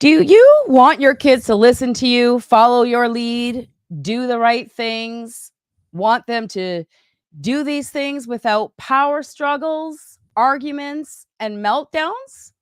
Do you want your kids to listen to you, follow your lead, do the right things? Want them to do these things without power struggles, arguments, and meltdowns?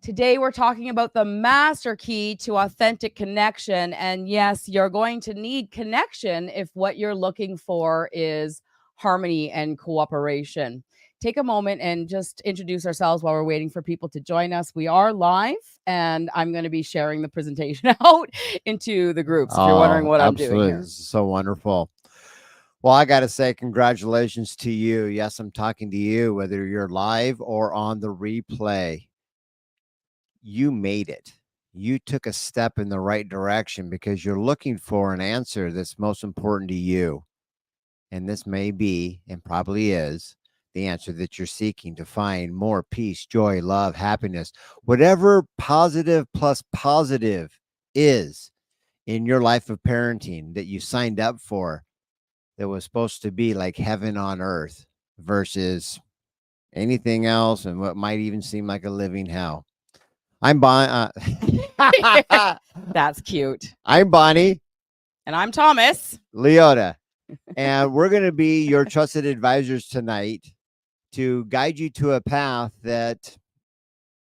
Today, we're talking about the master key to authentic connection. And yes, you're going to need connection if what you're looking for is harmony and cooperation. Take a moment and just introduce ourselves while we're waiting for people to join us. We are live, and I'm going to be sharing the presentation out into the groups if you're wondering Oh, what I'm doing absolutely. here. This is so wonderful. Well, I got to say, congratulations to you. Yes, I'm talking to you, whether you're live or on the replay. You made it. You took a step in the right direction because you're looking for an answer that's most important to you. And this may be, and probably is, the answer that you're seeking to find more peace, joy, love, happiness, whatever positive plus positive is in your life of parenting that you signed up for, that was supposed to be like heaven on earth versus anything else and what might even seem like a living hell. I'm Bonnie. That's cute. I'm Bonnie And I'm Thomas. Leota, and we're going to be your trusted advisors tonight to guide you to a path that,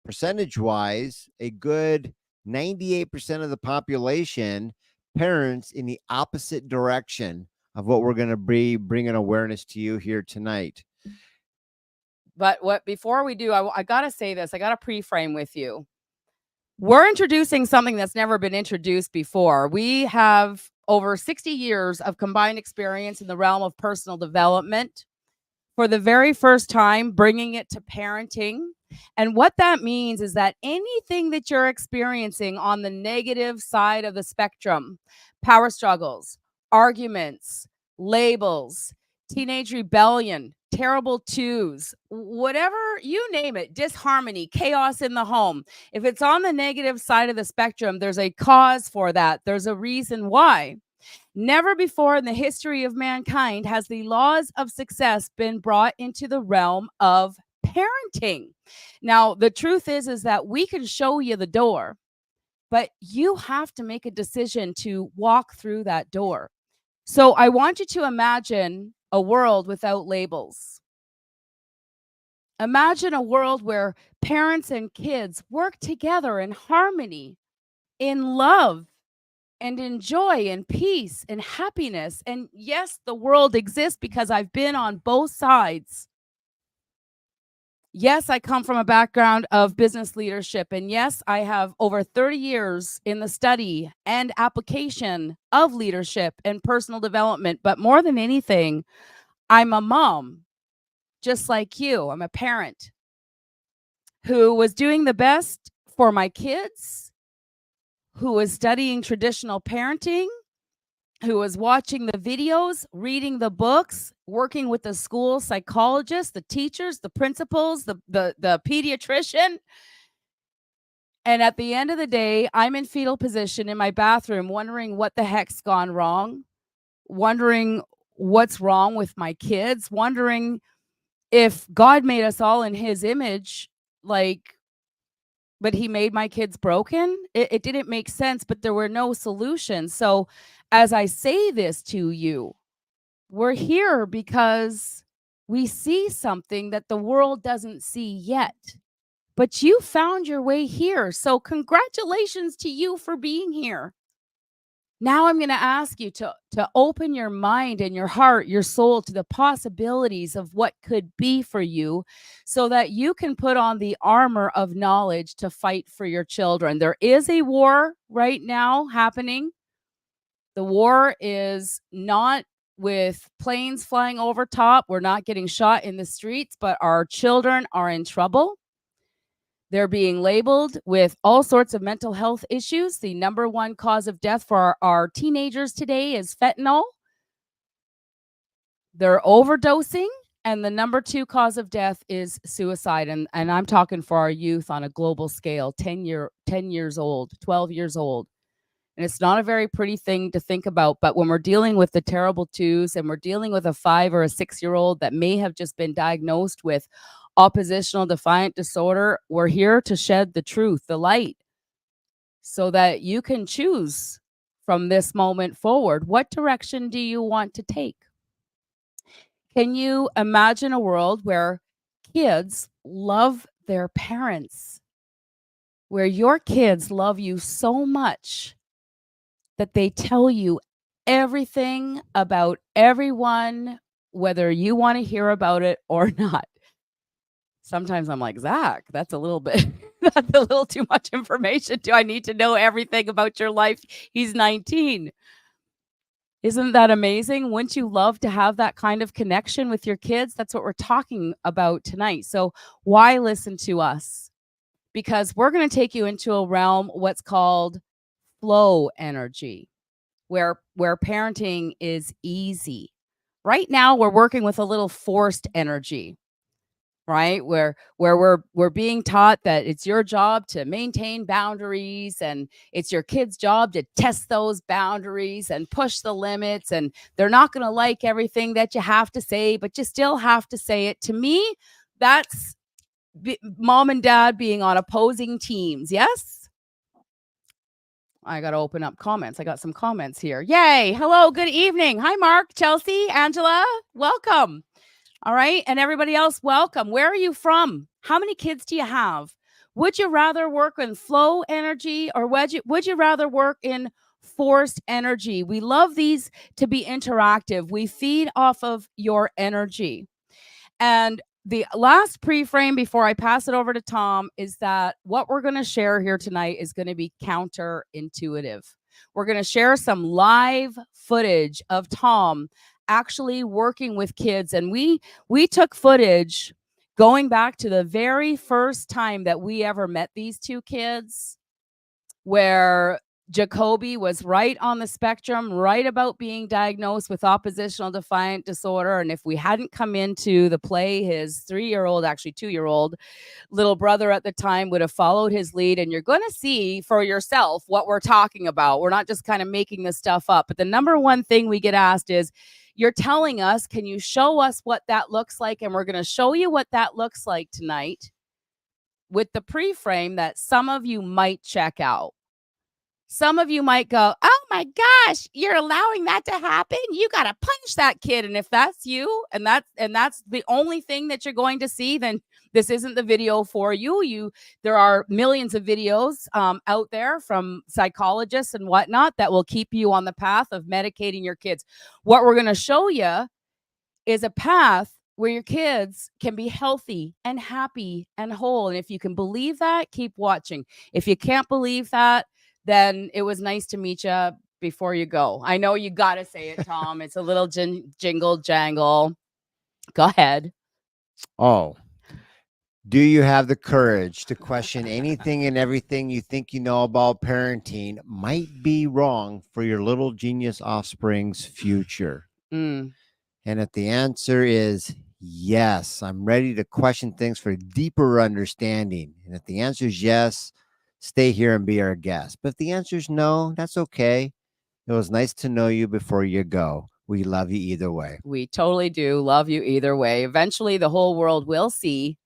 percentage-wise, a good 98% of the population parents in the opposite direction of what we're going to be bringing awareness to you here tonight. But before we do, I got to say this. I got to pre-frame with you. We're introducing something that's never been introduced before. We have over 60 years of combined experience in the realm of personal development. For the very first time, bringing it to parenting. And what that means is that anything that you're experiencing on the negative side of the spectrum, power struggles, arguments, labels, teenage rebellion, terrible twos, whatever you name it, disharmony, chaos in the home. If it's on the negative side of the spectrum, there's a cause for that. There's a reason why. Never before in the history of mankind has the laws of success been brought into the realm of parenting. Now, the truth is that we can show you the door, but you have to make a decision to walk through that door. So I want you to imagine a world without labels. Imagine a world where parents and kids work together in harmony, in love, and in joy and peace and happiness. And yes, the world exists because I've been on both sides. Yes, I come from a background of business leadership. And yes, I have over 30 years in the study and application of leadership and personal development. But more than anything, I'm a mom, just like you. I'm a parent who was doing the best for my kids, who was studying traditional parenting, who was watching the videos, reading the books, working with the school psychologists, the teachers, the principals, the pediatrician. And at the end of the day, I'm in fetal position in my bathroom, wondering what the heck's gone wrong, wondering what's wrong with my kids, wondering if God made us all in his image, but he made my kids broken. It didn't make sense, but there were no solutions. So as I say this to you, we're here because we see something that the world doesn't see yet. But you found your way here. So congratulations to you for being here. Now I'm going to ask you to open your mind and your heart, your soul to the possibilities of what could be for you so that you can put on the armor of knowledge to fight for your children. There is a war right now happening. The war is not with planes flying over top. We're not getting shot in the streets, but our children are in trouble. They're being labeled with all sorts of mental health issues. The number one cause of death for our teenagers today is fentanyl. They're overdosing. And the number two cause of death is suicide. And I'm talking for our youth on a global scale, 10 years old, 12 years old. And it's not a very pretty thing to think about. But when we're dealing with the terrible twos and we're dealing with a 5 or a 6-year-old that may have just been diagnosed with oppositional defiant disorder, we're here to shed the truth, the light. so that you can choose from this moment forward. What direction do you want to take? Can you imagine a world where kids love their parents, where your kids love you so much that they tell you everything about everyone, whether you want to hear about it or not? Sometimes I'm like, Zach, that's a little bit, that's a little too much information. Do I need to know everything about your life? He's 19. Isn't that amazing? Wouldn't you love to have that kind of connection with your kids? That's what we're talking about tonight. So, why listen to us? Because we're going to take you into a realm what's called flow energy, where parenting is easy. Right now we're working with a little forced energy, right? Where we're being taught that it's your job to maintain boundaries, and it's your kid's job to test those boundaries and push the limits, and they're not going to like everything that you have to say, but you still have to say it. To me, that's mom and dad being on opposing teams. Yes? I got to open up comments. I got some comments here. Yay. Hello. Good evening. Hi, Mark, Chelsea, Angela. Welcome. All right. And everybody else, welcome. Where are you from? How many kids do you have? Would you rather work in flow energy, or would you rather work in forced energy? We love these to be interactive. We feed off of your energy. And the last pre-frame before I pass it over to Tom is that what we're going to share here tonight is going to be counterintuitive. We're going to share some live footage of Tom actually working with kids, and we took footage going back to the very first time that we ever met these two kids, where Jacoby was right on the spectrum, right about being diagnosed with oppositional defiant disorder. And if we hadn't come into the play, his 3-year-old, actually 2-year-old little brother at the time would have followed his lead. And you're going to see for yourself what we're talking about. We're not just kind of making this stuff up. But the number one thing we get asked is, you're telling us, can you show us what that looks like? And we're going to show you what that looks like tonight with the pre-frame that some of you might check out. Some of you might go, oh my gosh, you're allowing that to happen? You got to punch that kid. And if that's you, and that's the only thing that you're going to see, then this isn't the video for you. There are millions of videos out there from psychologists and whatnot that will keep you on the path of medicating your kids. What we're going to show you is a path where your kids can be healthy and happy and whole. And if you can believe that, keep watching. If you can't believe that, then it was nice to meet you before you go. I know you got to say it, Tom. It's a little jingle jangle. Go ahead. Oh, do you have the courage to question anything and everything you think you know about parenting might be wrong for your little genius offspring's future? Mm. And if the answer is yes, I'm ready to question things for deeper understanding. And if the answer is yes, stay here and be our guest. But if the answer is no, that's okay. It was nice to know you before you go. We love you either way. We totally do love you either way. Eventually, the whole world will see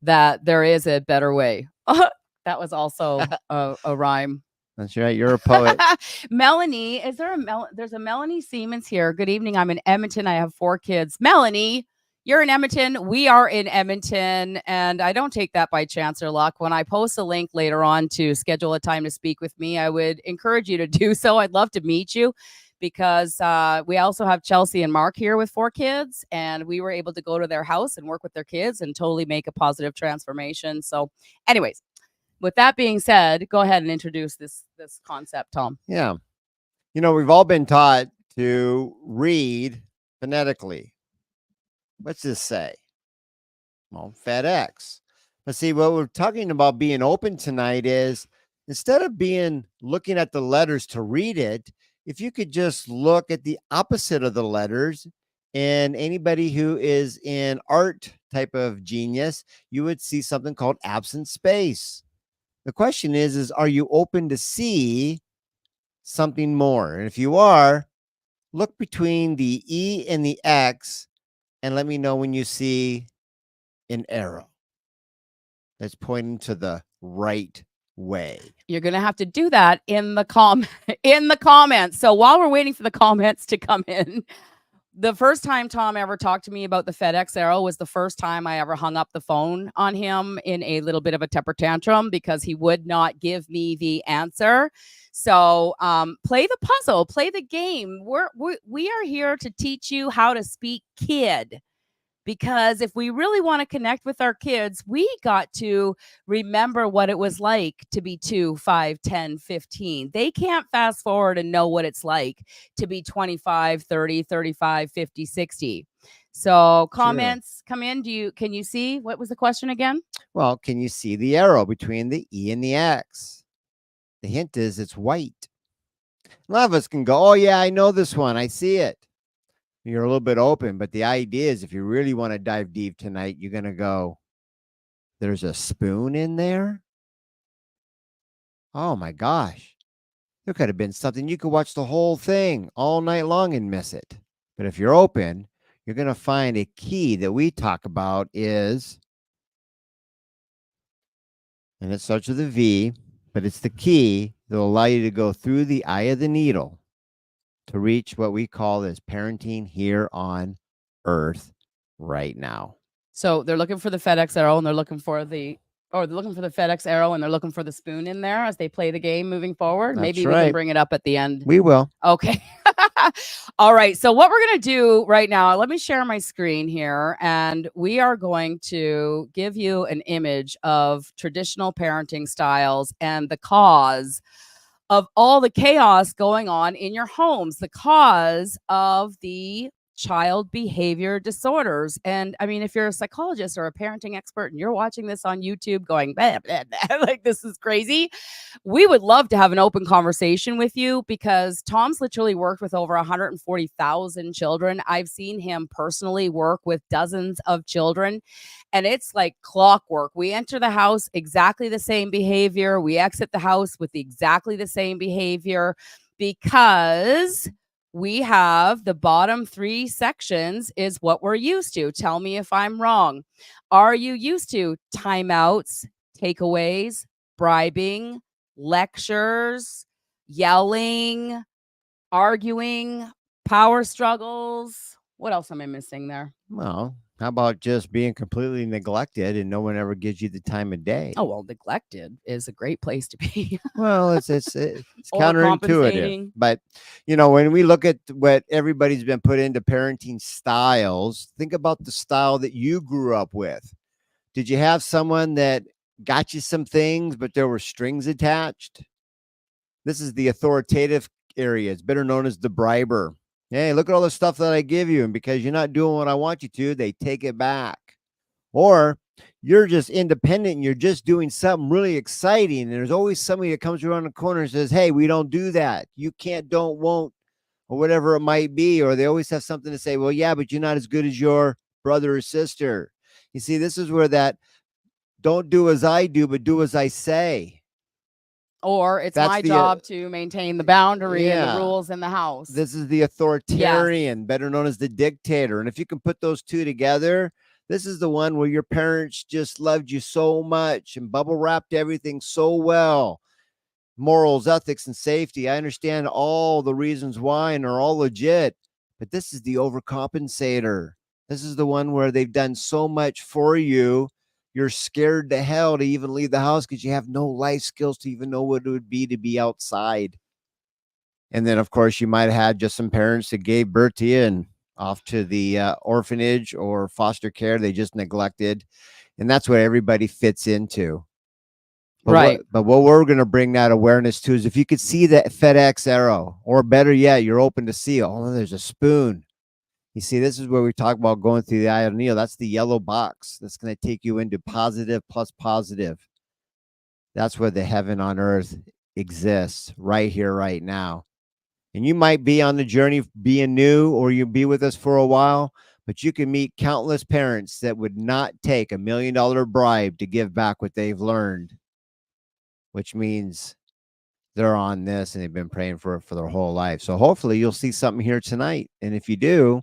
that there is a better way. That was also a rhyme. That's right. You're a poet. Melanie, there's a Melanie Siemens here. Good evening. I'm in Edmonton. I have 4 kids. Melanie, you're in Edmonton. We are in Edmonton. And I don't take that by chance or luck. When I post a link later on to schedule a time to speak with me, I would encourage you to do so. I'd love to meet you, because we also have Chelsea and Mark here with 4 kids, and we were able to go to their house and work with their kids and totally make a positive transformation. So anyways, with that being said, go ahead and introduce this concept, Tom. Yeah. You know, we've all been taught to read phonetically. What's this say? Well, FedEx. But see, what we're talking about being open tonight is, instead of looking at the letters to read it, if you could just look at the opposite of the letters, and anybody who is in art type of genius, you would see something called absent space. The question is are you open to see something more? And if you are, look between the E and the X and let me know when you see an arrow that's pointing to the right way? You're gonna have to do that in the in the comments. So while we're waiting for the comments to come in, the first time Tom ever talked to me about the FedEx Arrow was the first time I ever hung up the phone on him in a little bit of a temper tantrum because he would not give me the answer. So play the puzzle, play the game. We are here to teach you how to speak kid, because if we really want to connect with our kids, we got to remember what it was like to be 2, 5, 10, 15. They can't fast forward and know what it's like to be 25, 30, 35, 50, 60. So True. comments come in. Can you see what was the question again? Well, can you see the arrow between the E and the X? The hint is it's white. A lot of us can go, oh, yeah, I know this one. I see it. You're a little bit open, but the idea is if you really want to dive deep tonight, you're going to go, there's a spoon in there. Oh my gosh. There could have been something. You could watch the whole thing all night long and miss it. But if you're open, you're going to find a key that we talk about is, and it starts with a V, but it's the key that will allow you to go through the eye of the needle to reach what we call as parenting here on Earth right now. So they're looking for the FedEx Arrow and they're looking for the or they're looking for the FedEx Arrow and they're looking for the spoon in there as they play the game moving forward. That's Maybe we right. can bring it up at the end. We will. Okay. All right. So what we're going to do right now, let me share my screen here, and we are going to give you an image of traditional parenting styles and the cause of all the chaos going on in your homes, the cause of the child behavior disorders. And I mean, if you're a psychologist or a parenting expert and you're watching this on YouTube going, blah, blah, blah, like this is crazy, we would love to have an open conversation with you, because Tom's literally worked with over 140,000 children. I've seen him personally work with dozens of children, and it's like clockwork. We enter the house exactly the same behavior. We exit the house with exactly the same behavior, because we have the bottom 3 sections is what we're used to. Tell me if I'm wrong. Are you used to timeouts, takeaways, bribing, lectures, yelling, arguing, power struggles? What else am I missing there? Well, how about just being completely neglected and no one ever gives you the time of day? Oh, well, neglected is a great place to be. Well, it's counterintuitive. Overcompensating. But when we look at what everybody's been put into parenting styles, think about the style that you grew up with. Did you have someone that got you some things, but there were strings attached? This is the authoritative area. It's better known as the briber. Hey, look at all the stuff that I give you, and because you're not doing what I want you to, they take it back. Or you're just independent and you're just doing something really exciting, and there's always somebody that comes around the corner and says, hey, we don't do that. You can't, don't, won't, or whatever it might be. Or they always have something to say, well, yeah, but you're not as good as your brother or sister. You see, this is where that don't do as I do, but do as I say. Or it's That's my the, job to maintain the boundary and the yeah. rules in the house. This is the authoritarian, better known as the dictator. And if you can put those two together, this is the one where your parents just loved you so much and bubble wrapped everything so well. Morals, ethics, and safety. I understand all the reasons why and are all legit, but this is the overcompensator. This is the one where they've done so much for you. You're scared to hell to even leave the house because you have no life skills to even know what it would be to be outside. And then, of course, you might have had just some parents that gave birth to you and off to the orphanage or foster care. They just neglected. And that's what everybody fits into. But right. But what we're going to bring that awareness to is if you could see that FedEx arrow, or better yet, you're open to see, oh, there's a spoon. You see, this is where we talk about going through the eye of the needle. That's the yellow box. That's going to take you into positive plus positive. That's where the heaven on earth exists, right here, right now. And you might be on the journey of being new, or you'll be with us for a while, but you can meet countless parents that would not take $1 million bribe to give back what they've learned, which means they're on this and they've been praying for it for their whole life. So hopefully you'll see something here tonight. And if you do,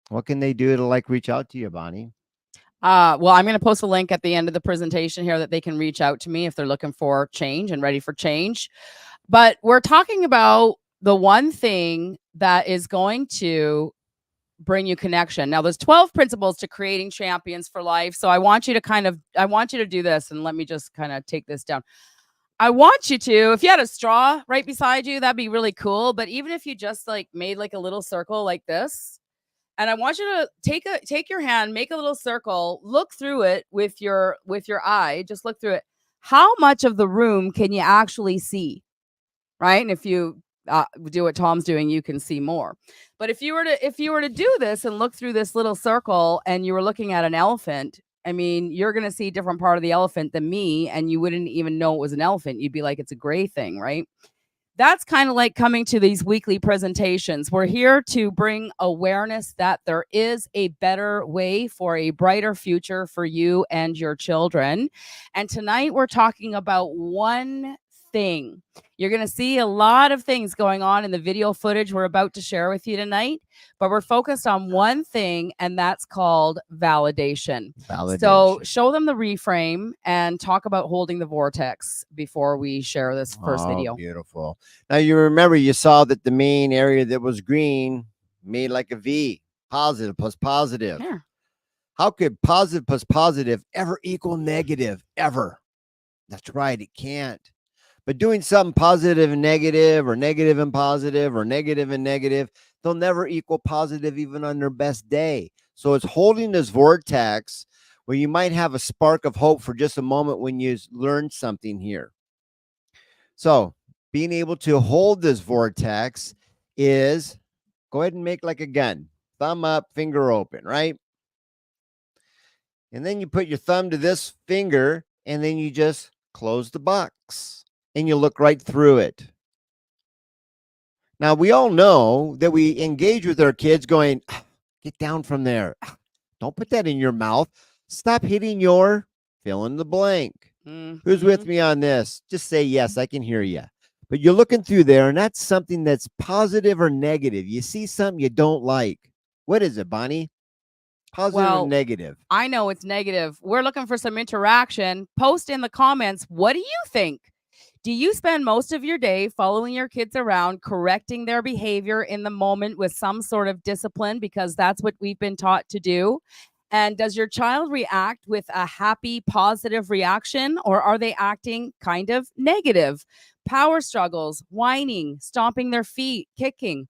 what can they do to reach out to you, Bonnie? Well, I'm going to post a link at the end of the presentation here that they can reach out to me if they're looking for change and ready for change. But we're talking about the one thing that is going to bring you connection. Now, there's 12 principles to creating champions for life. So I want you to do this, and let me just kind of take this down. I want you to, if you had a straw right beside you, that'd be really cool. But even if you just like made like a little circle like this, and I want you to take your hand, make a little circle, look through it with your eye, just look through it. How much of the room can you actually see? Right? And if you do what Tom's doing, you can see more. But if you were to do this and look through this little circle and you were looking at an elephant, I mean, you're going to see a different part of the elephant than me, and you wouldn't even know it was an elephant. You'd be like, it's a gray thing, right? That's kind of like coming to these weekly presentations. We're here to bring awareness that there is a better way for a brighter future for you and your children. And tonight we're talking about one thing. You're going to see a lot of things going on in the video footage we're about to share with you tonight, but we're focused on one thing, and that's called validation. So show them the reframe and talk about holding the vortex before we share this first video. Beautiful. Now you remember you saw that the main area that was green made like a V, positive plus positive. Yeah. How could positive plus positive ever equal negative? Ever? That's right, it can't. But doing something positive and negative, or negative and positive, or negative and negative, they'll never equal positive even on their best day. So it's holding this vortex where you might have a spark of hope for just a moment when you learn something here. So being able to hold this vortex is, go ahead and make like a gun. Thumb up, finger open, right? And then you put your thumb to this finger, and then you just close the box. And you look right through it. Now, we all know that we engage with our kids going, get down from there. Don't put that in your mouth. Stop hitting your fill in the blank. Mm-hmm. Who's with me on this? Just say yes, I can hear you. But you're looking through there, and that's something that's positive or negative. You see something you don't like. What is it, Bonnie? Positive or negative? I know it's negative. We're looking for some interaction. Post in the comments. What do you think? Do you spend most of your day following your kids around, correcting their behavior in the moment with some sort of discipline, because that's what we've been taught to do? And does your child react with a happy, positive reaction, or are they acting kind of negative? Power struggles, whining, stomping their feet, kicking.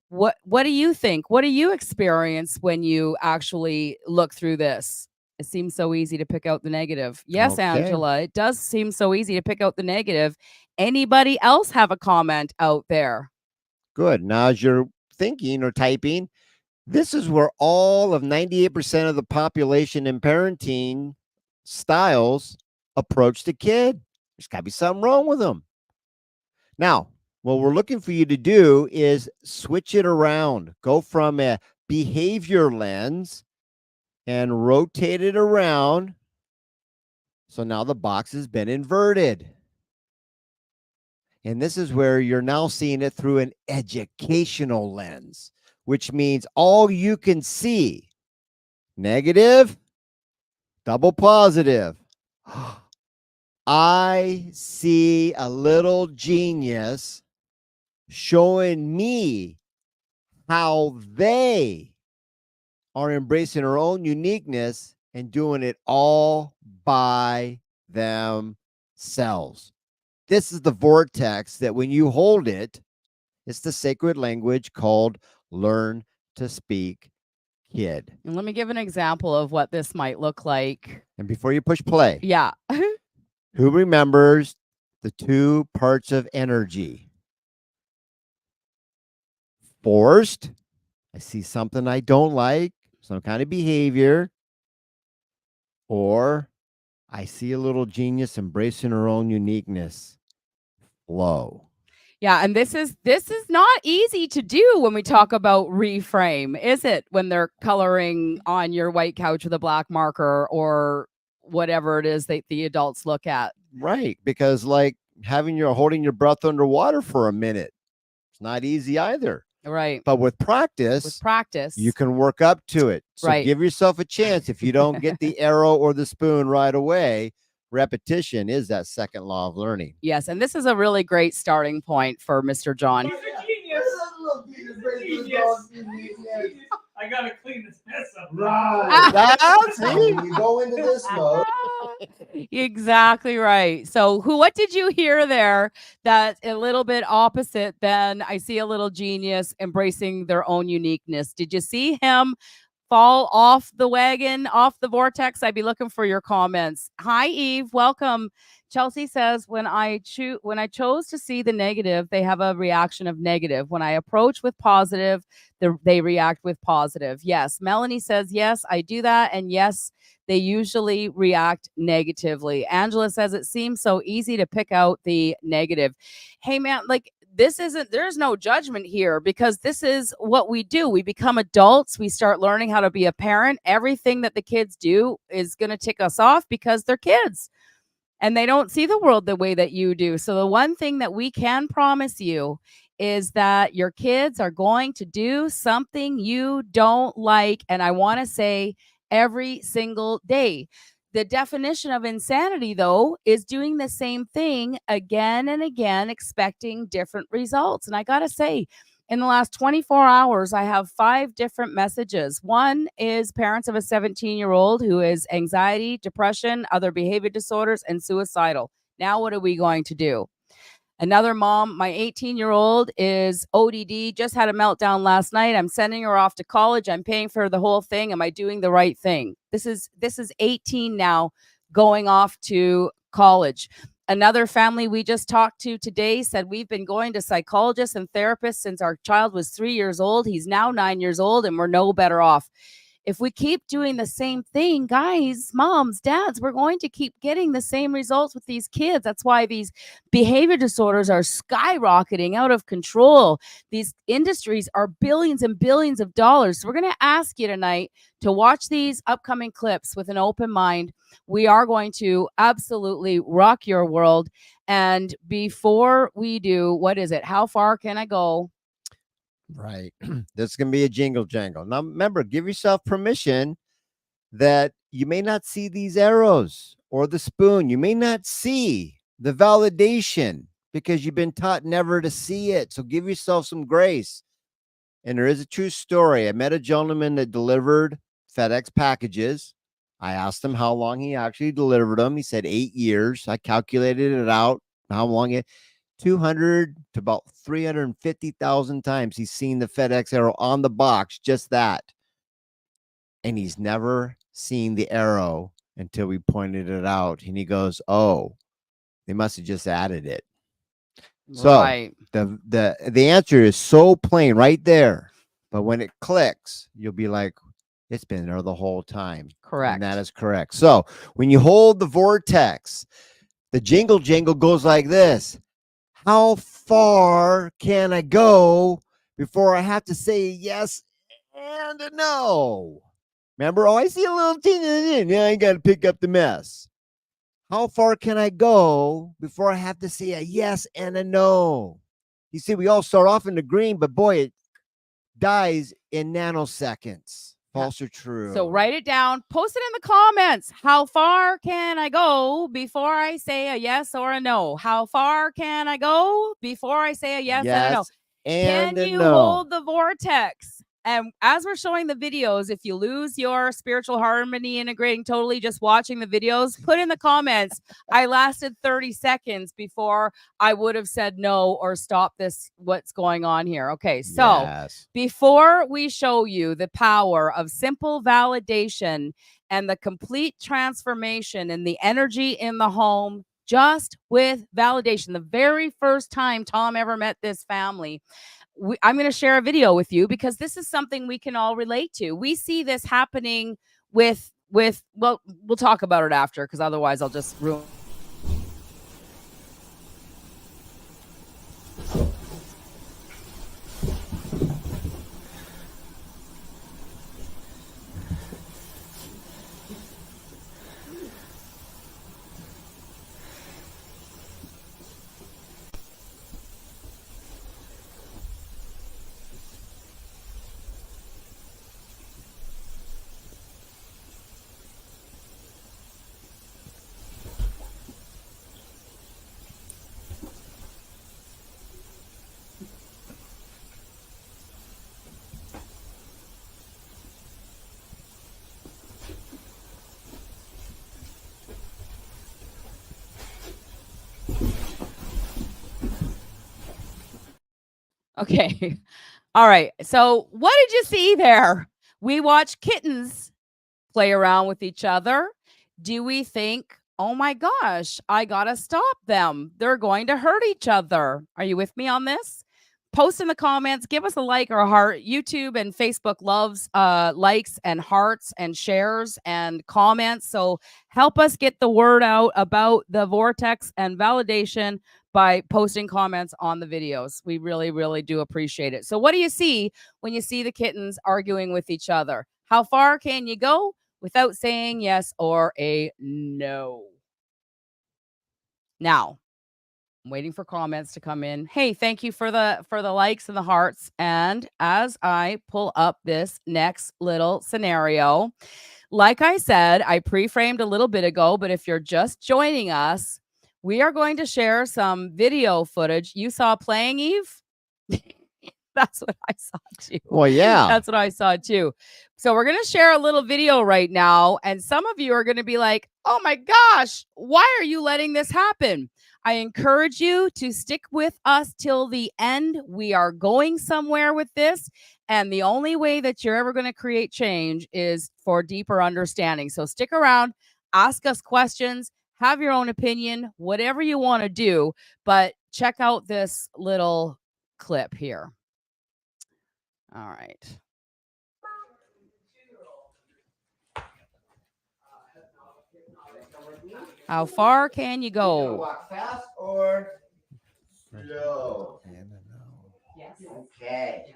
What do you think? What do you experience when you actually look through this? It seems so easy to pick out the negative. Yes, okay. Angela, it does seem so easy to pick out the negative. Anybody else have a comment out there? Good. Now, as you're thinking or typing, this is where all of 98% of the population in parenting styles approach the kid. There's got to be something wrong with them. Now, what we're looking for you to do is switch it around. Go from a behavior lens and rotate it around. So now the box has been inverted. And this is where you're now seeing it through an educational lens, which means all you can see, negative, double positive. I see a little genius showing me how they are embracing their own uniqueness and doing it all by themselves. This is the vortex that when you hold it, it's the sacred language called learn to speak kid. And let me give an example of what this might look like. And before you push play. Yeah. Who remembers the two parts of energy? Forced. I see something I don't like, some kind of behavior. Or I see a little genius embracing her own uniqueness. Flow. Yeah, and this is not easy to do when we talk about reframe, is it? When they're coloring on your white couch with a black marker or whatever it is that the adults look at. Right, because like holding your breath underwater for a minute, it's not easy either. Right. But with With practice, practice. you can work up to it. So Right. give yourself a chance. If you don't get the arrow or the spoon right away, repetition is that second law of learning. Yes, and this is a really great starting point for Mr. John. He's a genius. I gotta clean this mess up. Right. That's So see? when you go into this mode, Exactly right. So, what did you hear there that's a little bit opposite than I see a little genius embracing their own uniqueness? Did you see him fall off the wagon, off the vortex? I'd be looking for your comments. Hi, Eve. Welcome. Chelsea says, when I chose to see the negative, they have a reaction of negative. When I approach with positive, they react with positive. Yes. Melanie says, yes, I do that. And yes, they usually react negatively. Angela says, it seems so easy to pick out the negative. Hey, man, like, there's no judgment here, because this is what we do. We become adults. We start learning how to be a parent. Everything that the kids do is going to tick us off because they're kids and they don't see the world the way that you do. So the one thing that we can promise you is that your kids are going to do something you don't like. And I want to say every single day. The definition of insanity, though, is doing the same thing again and again, expecting different results. And I got to say, in the last 24 hours, I have 5 different messages. One is parents of a 17-year-old who is anxiety, depression, other behavior disorders, and suicidal. Now, what are we going to do? Another mom, my 18-year-old is ODD, just had a meltdown last night. I'm sending her off to college. I'm paying for the whole thing. Am I doing the right thing? This is 18 now, going off to college. Another family we just talked to today said, we've been going to psychologists and therapists since our child was 3 years old. He's now 9 years old, and we're no better off. If we keep doing the same thing, guys, moms, dads, we're going to keep getting the same results with these kids. That's why these behavior disorders are skyrocketing out of control. These industries are billions and billions of dollars. So we're going to ask you tonight to watch these upcoming clips with an open mind. We are going to absolutely rock your world. And before we do, what is it? How far can I go? Right. This is going to be a jingle jangle. Now, remember, give yourself permission that you may not see these arrows or the spoon. You may not see the validation because you've been taught never to see it. So give yourself some grace. And there is a true story. I met a gentleman that delivered FedEx packages. I asked him how long he actually delivered them. He said 8 years. I calculated it out, how long it 200 to about 350,000 times he's seen the FedEx arrow on the box, just that. And he's never seen the arrow until we pointed it out. And he goes, oh, they must have just added it. So Right. the answer is so plain right there. But when it clicks, you'll be like, it's been there the whole time. Correct. And that is correct. So when you hold the vortex, the jingle jangle goes like this. How far can I go before I have to say yes and a no? Remember, oh, I see a little teeny, yeah, I got to pick up the mess. How far can I go before I have to say a yes and a no? You see, we all start off in the green, but boy, it dies in nanoseconds. False or true? So write it down, post it in the comments. How far can I go before I say a yes or a no? How far can I go before I say a yes and a no? And Can a you no. hold the vortex? And as we're showing the videos, if you lose your spiritual harmony integrating totally just watching the videos, put in the comments, I lasted 30 seconds before I would have said no or stop this, what's going on here. Okay, so Yes. before we show you the power of simple validation and the complete transformation in the energy in the home, just with validation, the very first time Tom ever met this family, I'm going to share a video with you because this is something we can all relate to. We see this happening with well, we'll talk about it after because otherwise I'll just ruin. Okay. All right. So, what did you see there? We watch kittens play around with each other. Do we think, oh my gosh, I got to stop them? They're going to hurt each other. Are you with me on this? Post in the comments, give us a like or a heart. YouTube and Facebook loves likes and hearts and shares and comments. So help us get the word out about the vortex and validation by posting comments on the videos. We really, really do appreciate it. So what do you see when you see the kittens arguing with each other? How far can you go without saying yes or a no? Now, I'm waiting for comments to come in. Hey, thank you for the likes and the hearts. And as I pull up this next little scenario, like I said, I pre-framed a little bit ago, but if you're just joining us, we are going to share some video footage. You saw playing, Eve? That's what I saw too. Well, yeah. That's what I saw too. So we're going to share a little video right now. And some of you are going to be like, oh my gosh, why are you letting this happen? I encourage you to stick with us till the end. We are going somewhere with this. And the only way that you're ever going to create change is for deeper understanding. So stick around, ask us questions, have your own opinion, whatever you want to do. But check out this little clip here. All right. How far can you You gonna go? walk fast or slow? Yes. Okay.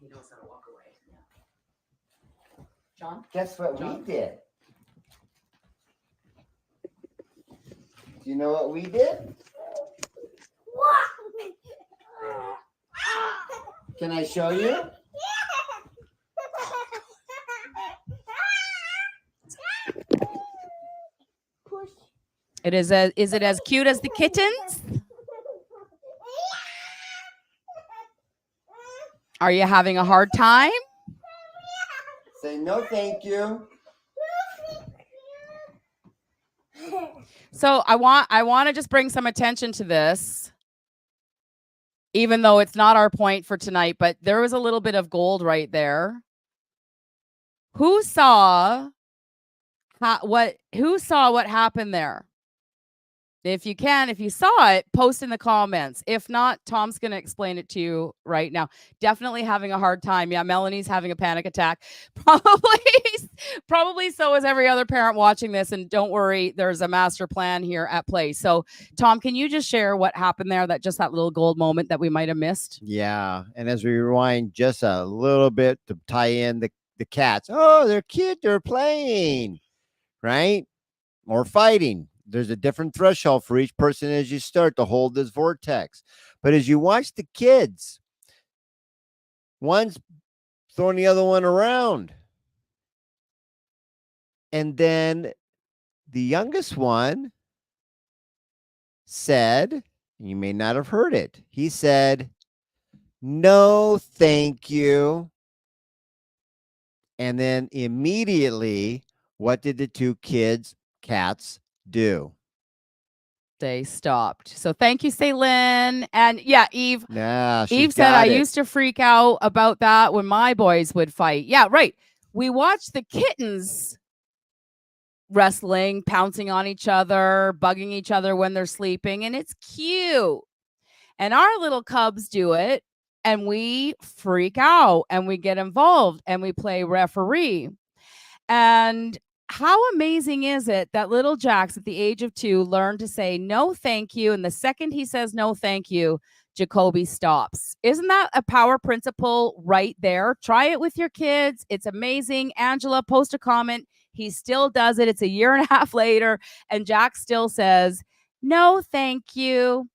He knows how to walk away. John? Guess what John. we did? Do you know what we did? Can I show you? Is it as cute as the kittens? Are you having a hard time? Say no thank you. So I want to just bring some attention to this, even though it's not our point for tonight, but there was a little bit of gold right there. Who saw what happened there? If you saw it, post in the comments. If not, Tom's going to explain it to you right now. Definitely having a hard time. Yeah, Melanie's having a panic attack. Probably so is every other parent watching this. And don't worry, there's a master plan here at play. So, Tom, can you just share what happened there? That little gold moment that we might have missed? Yeah. And as we rewind just a little bit to tie in the cats. Oh, they're cute. They're playing, right? Or fighting. There's a different threshold for each person as you start to hold this vortex. But as you watch the kids, one's throwing the other one around. And then the youngest one said, you may not have heard it. He said, no, thank you. And then immediately, what did the two cats do? They stopped. So thank you, Ceylin. And yeah, Eve. Yeah, Eve said, I used to freak out about that when my boys would fight. Yeah, right. We watched the kittens wrestling, pouncing on each other, bugging each other when they're sleeping, and it's cute. And our little cubs do it, and we freak out, and we get involved, and we play referee. And how amazing is it that little Jax at the age of 2 learned to say no thank you, and the second he says no thank you, Jacoby stops. Isn't that a power principle right there? Try it with your kids. It's amazing. Angela, post a comment. He still does it. It's a year and a half later, and Jax still says no thank you.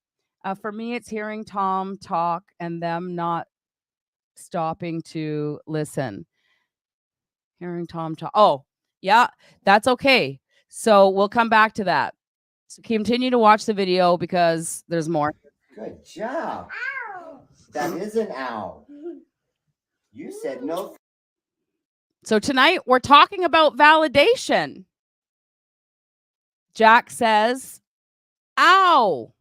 For me, it's hearing Tom talk and them not stopping to listen. Hearing Tom talk. Oh, yeah, that's okay. So we'll come back to that. So continue to watch the video because there's more. Good job. Ow. That is an owl. You said no. So tonight we're talking about validation. Jack says, ow.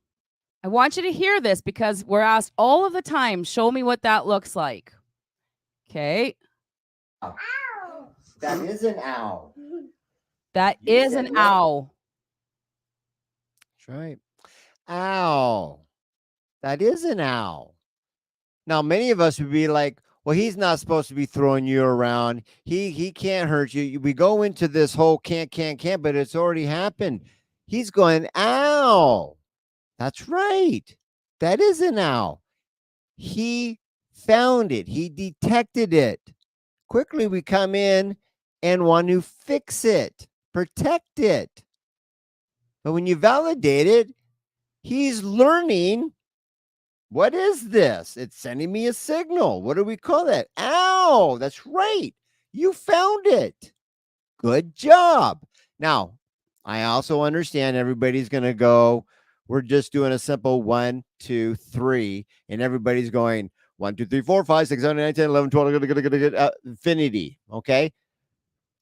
I want you to hear this because we're asked all of the time, show me what that looks like. Okay. Ow. That is an owl. That You is said an what? owl. That's right. Ow. That is an owl. Now, many of us would be like, well, he's not supposed to be throwing you around. He can't hurt you. We go into this whole can't, but it's already happened. He's going, ow. That's right. That is an owl. He found it. He detected it. Quickly, we come in and want to fix it, protect it. But when you validate it, he's learning. What is this? It's sending me a signal. What do we call that? Ow, that's right. You found it. Good job. Now, I also understand everybody's going to go, we're just doing a simple 1, 2, 3, and everybody's going 1, 2, 3, 4, 5, 6, 7, 8, 9, 10, 11, 12, infinity. Okay.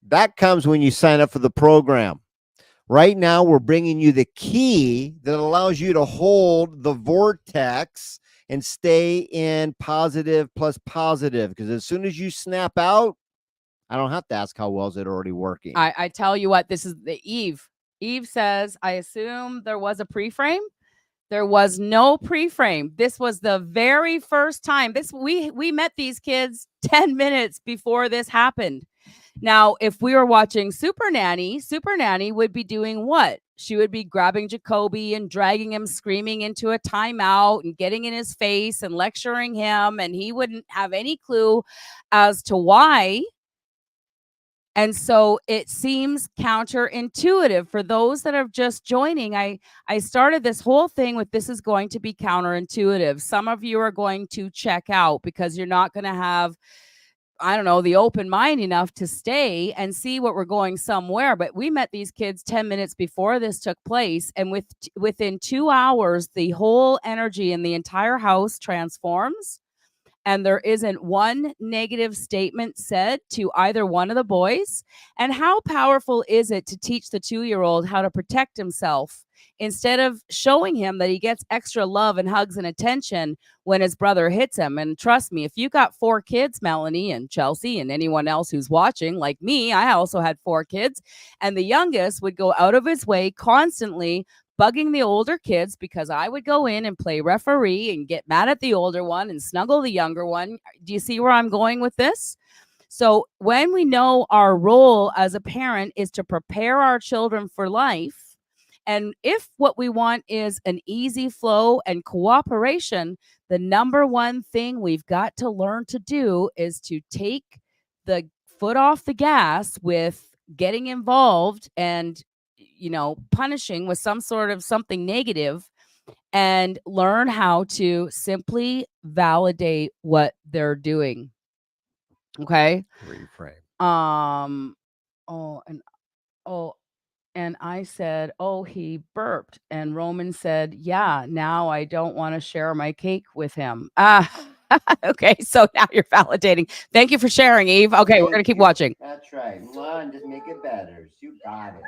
That comes when you sign up for the program. Right now, we're bringing you the key that allows you to hold the vortex and stay in positive plus positive. Because as soon as you snap out, I don't have to ask how well is it already working. I tell you what, this is the Eve. Eve says, I assume there was a pre-frame. There was no pre-frame. This was the very first time. We met these kids 10 minutes before this happened. Now, if we were watching Super Nanny would be doing what? She would be grabbing Jacoby and dragging him screaming into a timeout and getting in his face and lecturing him, and he wouldn't have any clue as to why. And so it seems counterintuitive for those that are just joining. I started this whole thing with this is going to be counterintuitive. Some of you are going to check out because you're not going to have, I don't know, the open mind enough to stay and see what we're going somewhere. But we met these kids 10 minutes before this took place. And within 2 hours, the whole energy in the entire house transforms. And there isn't one negative statement said to either one of the boys. And how powerful is it to teach the 2-year-old how to protect himself instead of showing him that he gets extra love and hugs and attention when his brother hits him? And trust me, if you got 4 kids, Melanie and Chelsea and anyone else who's watching, like me, I also had 4 kids, and the youngest would go out of his way constantly bugging the older kids because I would go in and play referee and get mad at the older one and snuggle the younger one. Do you see where I'm going with this? So when we know our role as a parent is to prepare our children for life, and if what we want is an easy flow and cooperation, the number one thing we've got to learn to do is to take the foot off the gas with getting involved and punishing with some sort of something negative, and learn how to simply validate what they're doing. Okay. Reframe. And I said, oh, he burped. And Roman said, yeah, now I don't want to share my cake with him. Okay. So now you're validating. Thank you for sharing, Eve. Okay. We're going to keep watching. That's right. Come on, just make it better. You got it.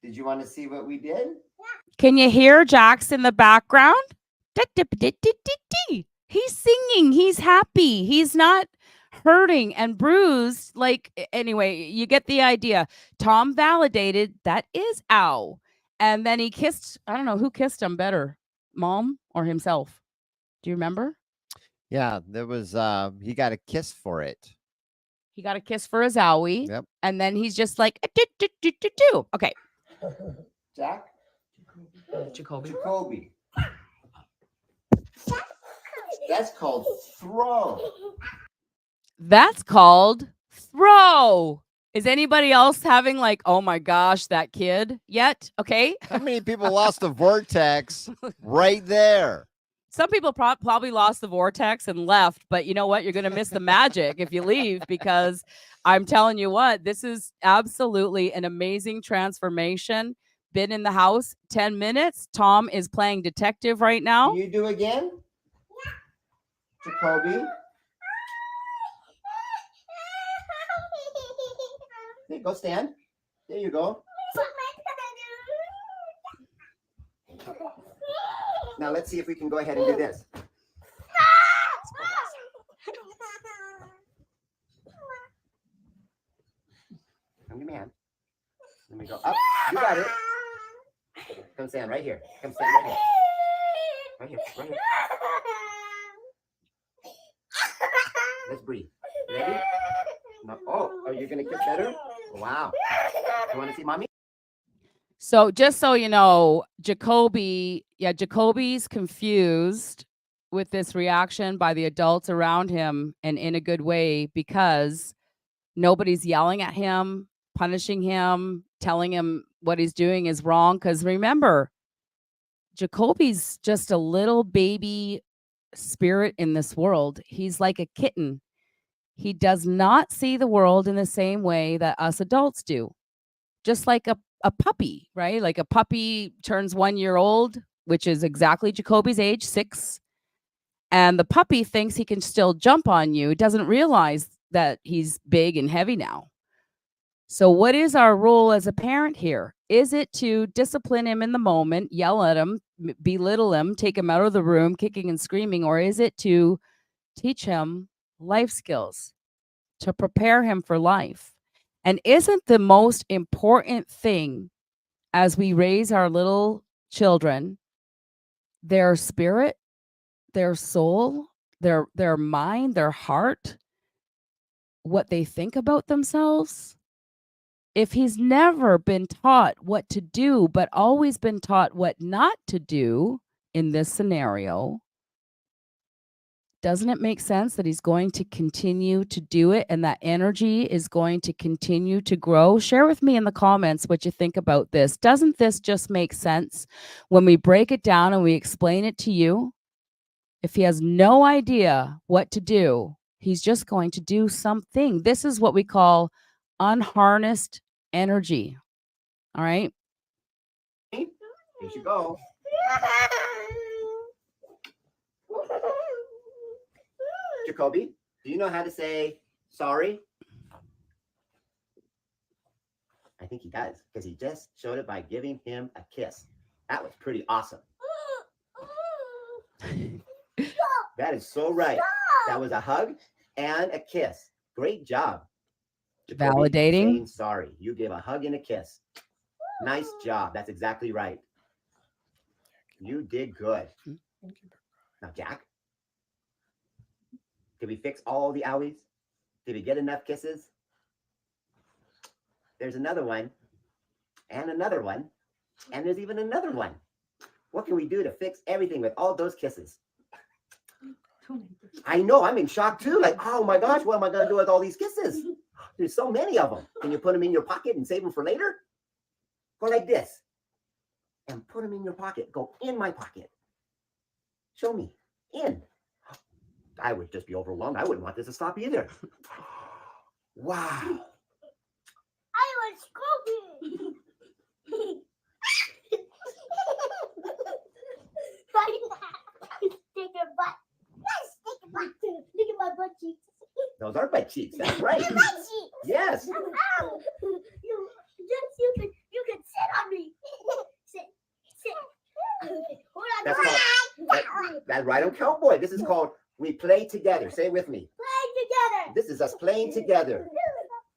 Did you want to see what we did? Can you hear Jax in the background? He's singing. He's happy. He's not hurting and bruised. Anyway, you get the idea. Tom validated that is ow. And then he kissed, I don't know who kissed him better, mom or himself. Do you remember? Yeah, there was he got a kiss for it. He got a kiss for his owie. Yep. And then he's just like, okay. Jack? Jacoby. That's called throw. That's called throw. Is anybody else having oh my gosh, that kid yet? Okay. How many people lost the vortex right there? Some people probably lost the vortex and left, but you know what? You're going to miss the magic if you leave, because I'm telling you what, this is absolutely an amazing transformation. Been in the house 10 minutes. Tom is playing detective right now. Can you do again? Jacoby? Hey, go stand. There you go. Now let's see if we can go ahead and do this. Come give me a hand. Let me go up. You got it. Come stand right here. Come stand right here. Right here. Right here. Let's breathe. Ready? No. Oh, are you gonna get better? Wow. You want to see mommy? So just so you know, Jacoby's confused with this reaction by the adults around him, and in a good way, because nobody's yelling at him, punishing him, telling him what he's doing is wrong. Because remember, Jacoby's just a little baby spirit in this world. He's like a kitten. He does not see the world in the same way that us adults do. Just like a puppy, right? Like a puppy turns 1 year old, which is exactly Jacoby's age, 6. And the puppy thinks he can still jump on you. It doesn't realize that he's big and heavy now. So what is our role as a parent here? Is it to discipline him in the moment, yell at him, belittle him, take him out of the room, kicking and screaming? Or is it to teach him life skills, to prepare him for life? And isn't the most important thing as we raise our little children their spirit, their soul, their mind, their heart, what they think about themselves? If he's never been taught what to do, but always been taught what not to do in this scenario, doesn't it make sense that he's going to continue to do it and that energy is going to continue to grow? Share with me in the comments what you think about this. Doesn't this just make sense when we break it down and we explain it to you? If he has no idea what to do, he's just going to do something. This is what we call unharnessed energy. All right. Here you go. Jacoby, do you know how to say sorry? I think he does, because he just showed it by giving him a kiss. That was pretty awesome. That is so right. That was a hug and a kiss. Great job. Jacoby, Validating. saying sorry. You gave a hug and a kiss. Nice job. That's exactly right. You did good. Now, Jack, did we fix all the owies? Did we get enough kisses? There's another one, and another one, and there's even another one. What can we do to fix everything with all those kisses? I know, I'm in shock too. Like, oh my gosh, what am I going to do with all these kisses? There's so many of them. Can you put them in your pocket and save them for later? Go like this. And put them in your pocket. Go in my pocket. Show me. In. I would just be overwhelmed. I wouldn't want this to stop either. Wow. I was scoping. Stick your butt. Stick your butt. Look at my butt cheeks. Those are butt cheeks. That's right. Your butt cheeks. Yes. Ow. You can sit on me. Sit. Hold on. That's called, that's right on Cowboy. This is called We Play Together. Say it with me. Play together. This is us playing together.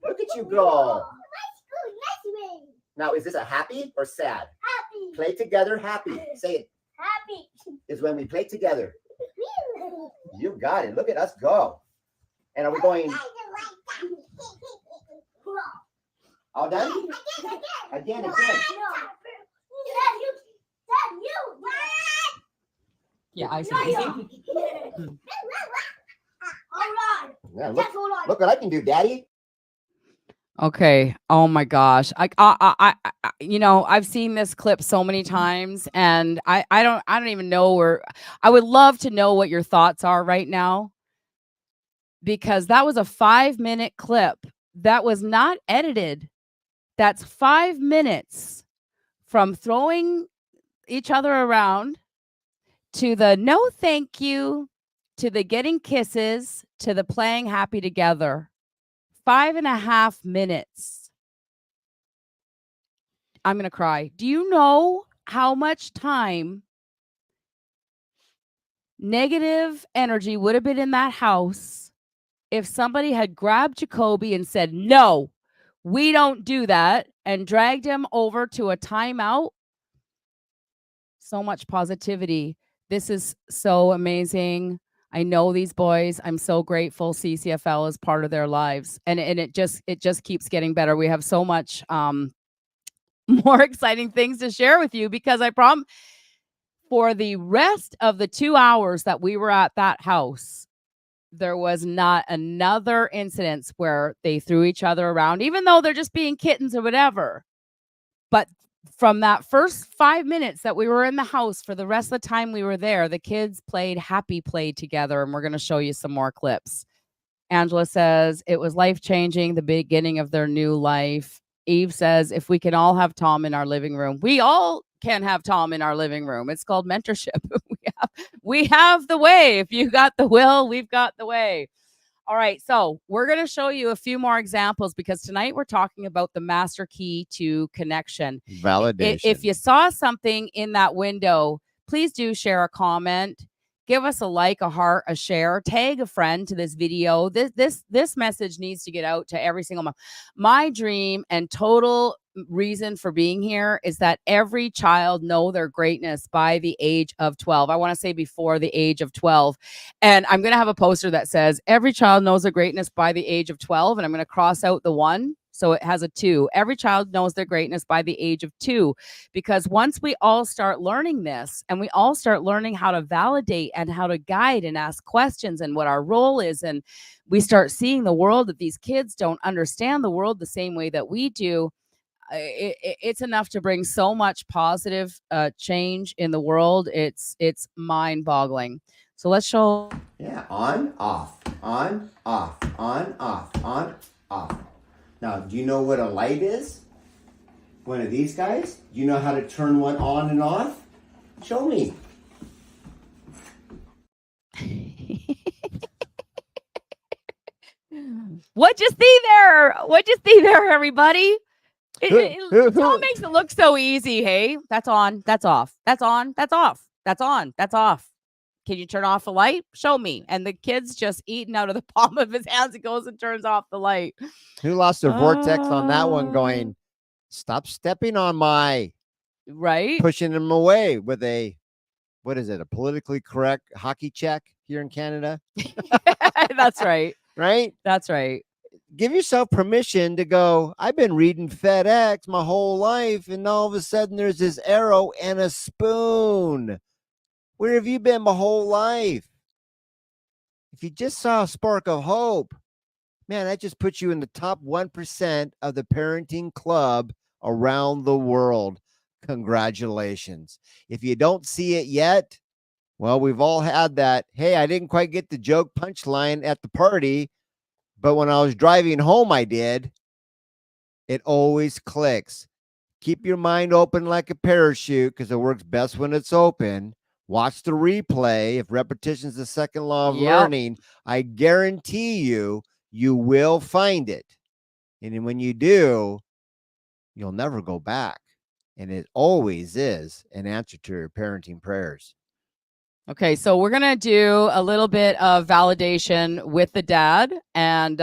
Look at you go. Nice way. Now, is this a happy or sad? Happy. Play together, happy. Say it. Happy. Is when we play together. You got it. Look at us go. And are we going all done? Again. Yeah, I see. All right. Yeah, Just hold on. look what I can do, Daddy. Okay. Oh my gosh. I you know, I've seen this clip so many times, and I don't even know where. I would love to know what your thoughts are right now, because that was a 5-minute clip that was not edited. That's 5 minutes from throwing each other around to the no thank you, to the getting kisses, to the playing happy together. 5.5 minutes. I'm going to cry. Do you know how much time negative energy would have been in that house if somebody had grabbed Jacoby and said, no, we don't do that, and dragged him over to a timeout. So much positivity. This is so amazing. I know these boys. I'm so grateful CCFL is part of their lives. And it just keeps getting better. We have so much more exciting things to share with you, because I promise for the rest of the 2 hours that we were at that house, there was not another incident where they threw each other around, even though they're just being kittens or whatever. But from that first 5 minutes that we were in the house, for the rest of the time we were there, the kids played happy play together, and we're going to show you some more clips. Angela says it was life-changing, the beginning of their new life. Eve says, if we can all have Tom in our living room, we all can have Tom in our living room. It's called mentorship. we have the way. If you got the will, we've got the way. All right, so we're going to show you a few more examples, because tonight we're talking about the master key to connection. Validation. If you saw something in that window, please do share a comment. Give us a like, a heart, a share, tag a friend to this video. This message needs to get out to every single one. My dream and total reason for being here is that every child know their greatness by the age of 12. I want to say before the age of 12. And I'm going to have a poster that says every child knows their greatness by the age of 12. And I'm going to cross out the 1. So it has a 2. Every child knows their greatness by the age of 2, because once we all start learning this, and we all start learning how to validate and how to guide and ask questions and what our role is, and we start seeing the world that these kids don't understand the world the same way that we do, it's enough to bring so much positive change in the world. It's mind-boggling. So let's show. Yeah, on, off, on, off, on, off, on, off. Now, do you know what a light is? One of these guys? Do you know how to turn one on and off? Show me. What'd you see there? What'd you see there, everybody? It all makes it look so easy. Hey, that's on, that's off, that's on, that's off, that's on, that's off. Can you turn off the light? Show me. And the kid's just eating out of the palm of his hands. It goes and turns off the light. Who lost their vortex on that one, going, stop stepping on my, right? Pushing them away with a, what is it, a politically correct hockey check here in Canada? That's right. Right? That's right. Give yourself permission to go, I've been reading FedEx my whole life, and all of a sudden there's this arrow and a spoon. Where have you been my whole life? If you just saw a spark of hope, man, that just puts you in the top 1% of the parenting club around the world. Congratulations. If you don't see it yet, well, we've all had that. Hey, I didn't quite get the joke punchline at the party, but when I was driving home, I did. It always clicks. Keep your mind open like a parachute, because it works best when it's open. Watch the replay. If repetition is the second law of learning, I guarantee you, you will find it. And then when you do, you'll never go back. And it always is an answer to your parenting prayers. Okay, so we're going to do a little bit of validation with the dad, and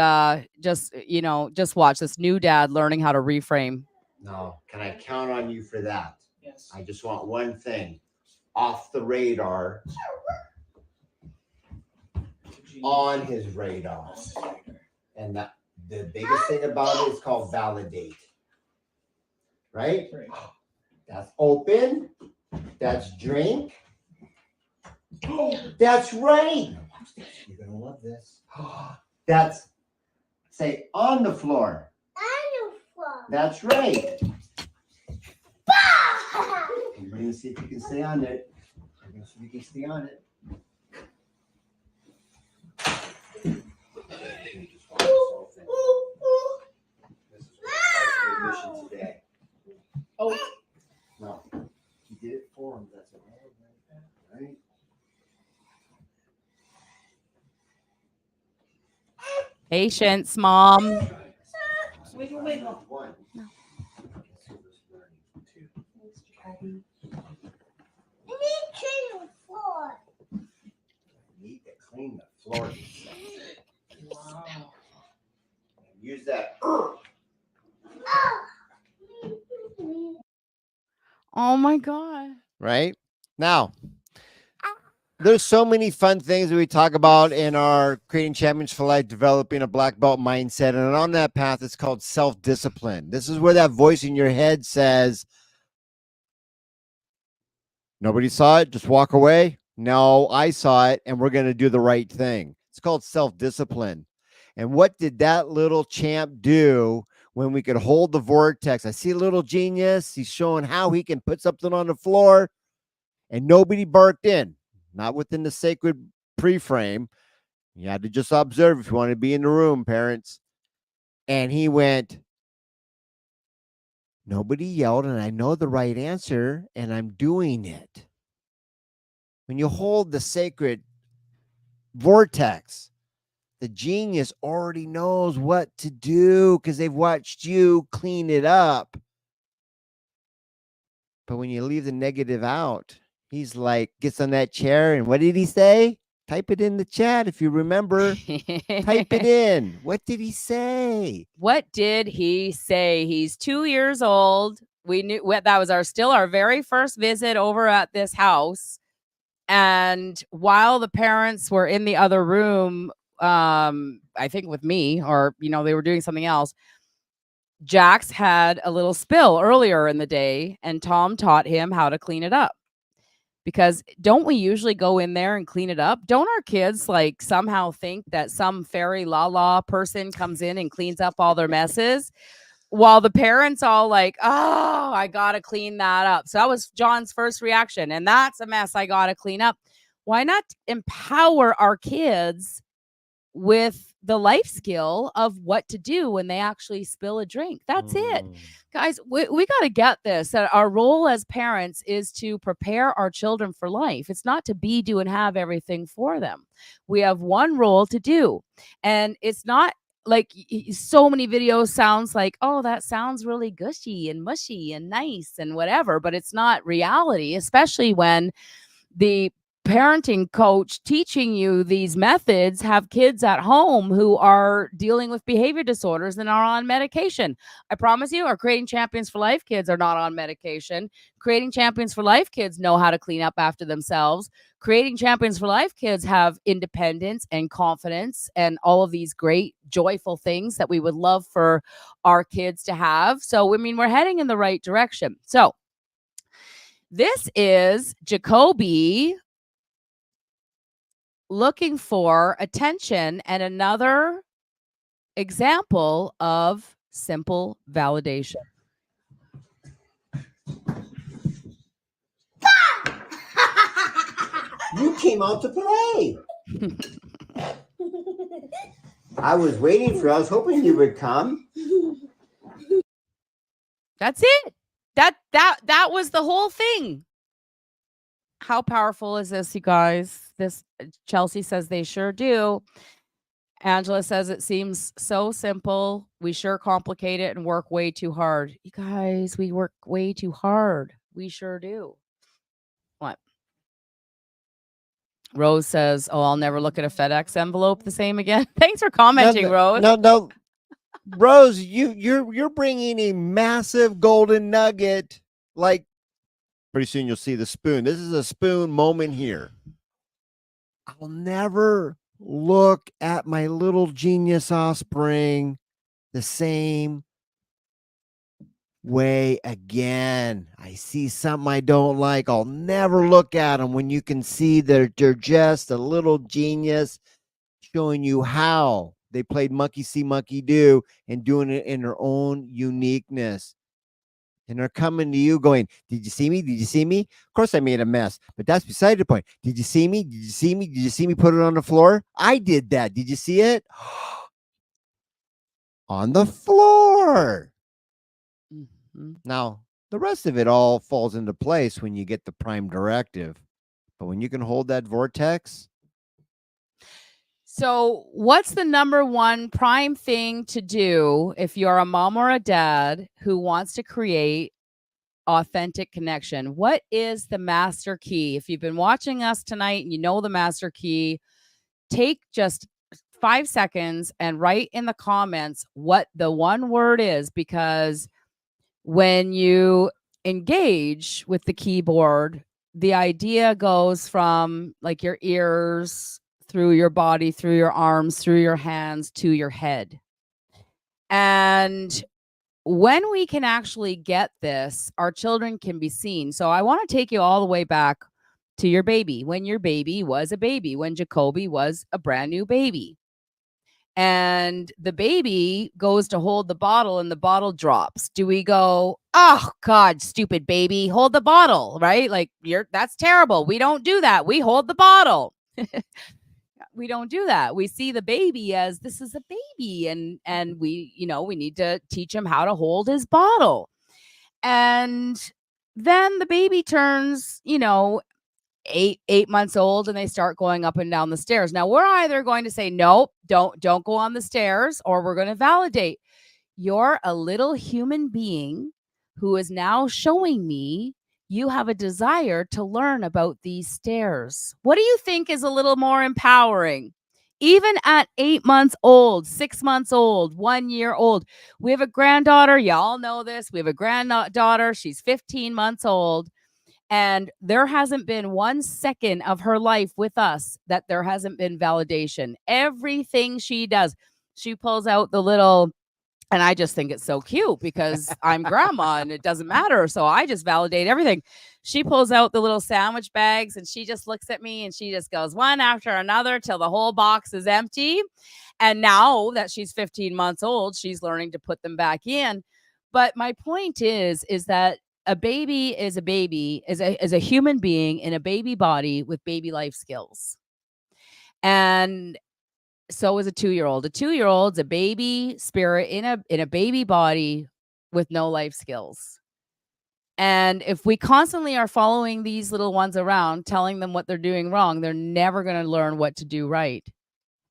just watch this new dad learning how to reframe. No, can I count on you for that? Yes. I just want one thing. Off the radar, on his radar. And that the biggest thing about it is called validate. Right? That's open. That's drink. That's right. You're going to love this. That's, say, on the floor. On the floor. That's right. We're going to see if you can stay on it. We're going to see if you can stay on it. This is what mission today. Oh. No, he did it for him. That's it. Right? Patience, Mom. Wiggle, wiggle. One. No. I need to the floor. clean the floor. Wow. Use that. Oh my God. Right? Now, there's so many fun things that we talk about in our Creating Champions for Life, developing a black belt mindset. And on that path, it's called self-discipline. This is where that voice in your head says, nobody saw it, just walk away. No, I saw it, and we're going to do the right thing. It's called self-discipline. And what did that little champ do when we could hold the vortex? I see a little genius. He's showing how he can put something on the floor, and nobody barked in. Not within the sacred pre-frame. You had to just observe if you want to be in the room, parents. And he went, nobody yelled, and I know the right answer, and I'm doing it. When you hold the sacred vortex, the genius already knows what to do because they've watched you clean it up. But when you leave the negative out, he's like, gets on that chair, and what did he say? Type it in the chat if you remember. Type it in. What did he say? What did he say? He's 2 years old. We knew that was still our very first visit over at this house. And while the parents were in the other room, I think with me, or they were doing something else, Jax had a little spill earlier in the day, and Tom taught him how to clean it up. Because don't we usually go in there and clean it up? Don't our kids like somehow think that some fairy la person comes in and cleans up all their messes, while the parents all like, oh, I gotta clean that up. So that was John's first reaction, and that's a mess I gotta clean up. Why not empower our kids with the life skill of what to do when they actually spill a drink? That's it. Guys, we got to get this, that our role as parents is to prepare our children for life. It's not to be, do, and have everything for them. We have one role to do. And it's not like so many videos sounds like, oh, that sounds really gushy and mushy and nice and whatever, but it's not reality, especially when the parenting coach teaching you these methods have kids at home who are dealing with behavior disorders and are on medication. I promise you, our Creating Champions for Life kids are not on medication. Creating Champions for Life kids know how to clean up after themselves. Creating Champions for Life kids have independence and confidence and all of these great, joyful things that we would love for our kids to have. So, I mean, we're heading in the right direction. So, this is Jacoby looking for attention and another example of simple validation. You came out to play. I was waiting for you. I was hoping you would come. That's it. That was the whole thing. How powerful is this, you guys? This Chelsea says they sure do. Angela says it seems so simple. We sure complicate it and work way too hard. You guys, we work way too hard. We sure do. What? Rose says, oh, I'll never look at a FedEx envelope the same again. Thanks for commenting, Rose. No. Rose, you're bringing a massive golden nugget. Like, pretty soon you'll see the spoon. This is a spoon moment here. I'll never look at my little genius offspring the same way again. I see something I don't like. I'll never look at them when you can see that they're just a little genius showing you how they played monkey see, monkey do and doing it in their own uniqueness. And they're coming to you going, did you see me? Did you see me? Of course I made a mess, but that's beside the point. Did you see me? Did you see me? Did you see me put it on the floor? I did that. Did you see it? On the floor. Mm-hmm. Now, the rest of it all falls into place when you get the prime directive. But when you can hold that vortex. So what's the number one prime thing to do if you're a mom or a dad who wants to create authentic connection? What is the master key? If you've been watching us tonight and you know the master key, take just 5 seconds and write in the comments what the one word is, because when you engage with the keyboard, the idea goes from like your ears, through your body, through your arms, through your hands, to your head. And when we can actually get this, our children can be seen. So I want to take you all the way back to your baby, when your baby was a baby, when Jacoby was a brand new baby. And the baby goes to hold the bottle and the bottle drops. Do we go, oh God, stupid baby, hold the bottle, right? Like, that's terrible. We don't do that. We hold the bottle. We don't do that. We see the baby as this is a baby, and we need to teach him how to hold his bottle. And then the baby turns, 8 months old, and they start going up and down the stairs. Now we're either going to say, nope, don't go on the stairs, or we're going to validate. You're a little human being who is now showing me you have a desire to learn about these stairs. What do you think is a little more empowering? Even at 8 months old, 6 months old, 1 year old. We have a granddaughter. Y'all know this. We have a granddaughter. She's 15 months old. And there hasn't been 1 second of her life with us that there hasn't been validation. Everything she does, she pulls out the little, and I just think it's so cute because I'm grandma and it doesn't matter. So I just validate everything. She pulls out the little sandwich bags and she just looks at me and she just goes one after another till the whole box is empty. And now that she's 15 months old, she's learning to put them back in. But my point is that a baby is a baby, is a human being in a baby body with baby life skills. And so is a 2-year-old. A 2-year-old's a baby spirit in a baby body with no life skills. And if we constantly are following these little ones around, telling them what they're doing wrong, they're never going to learn what to do right.